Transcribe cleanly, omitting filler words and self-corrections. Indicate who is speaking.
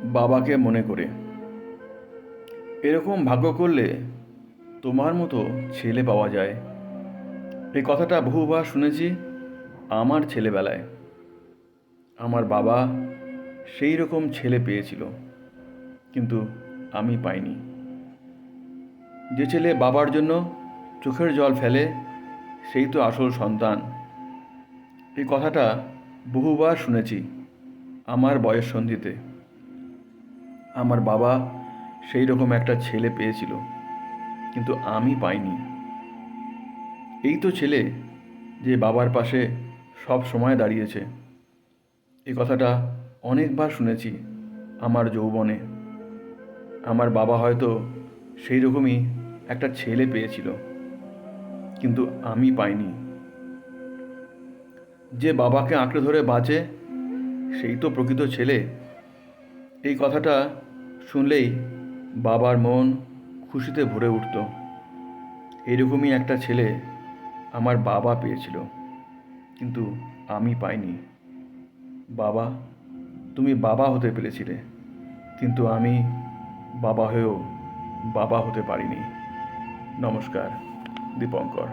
Speaker 1: বাবাকে মনে করে। এরকম ভাগ্য করলে তোমার মতো ছেলে পাওয়া যায়। এই কথাটা বহুবার শুনেছি আমার ছেলেবেলায়। আমার বাবা সেই রকম ছেলে পেয়েছিল, কিন্তু আমি পাইনি। যে ছেলে বাবার জন্য চোখের জল ফেলে সেই তো আসল সন্তান। এই কথাটা বহুবার শুনেছি আমার বয়ঃসন্ধিতে। আমার বাবা সেই রকম একটা ছেলে পেয়েছিল, কিন্তু আমি পাইনি। এই তো ছেলে যে বাবার পাশে সব সময় দাঁড়িয়েছে। এই কথাটা অনেকবার শুনেছি আমার যৌবনে। আমার বাবা হয়তো সেই রকমই একটা ছেলে পেয়েছিল, কিন্তু আমি পাইনি। যে বাবাকে আঁকড়ে ধরে বাঁচে সেই তো প্রকৃত ছেলে। এই কথাটা শুনলেই বাবার মন খুশিতে ভরে উঠত। এইরকমই একটা ছেলে আমার বাবা পেয়েছিল, কিন্তু আমি পাইনি। বাবা, তুমি বাবা হতে পেরেছিলে, কিন্তু আমি বাবা হয়েও বাবা হতে পারিনি। নমস্কার, দীপঙ্কর।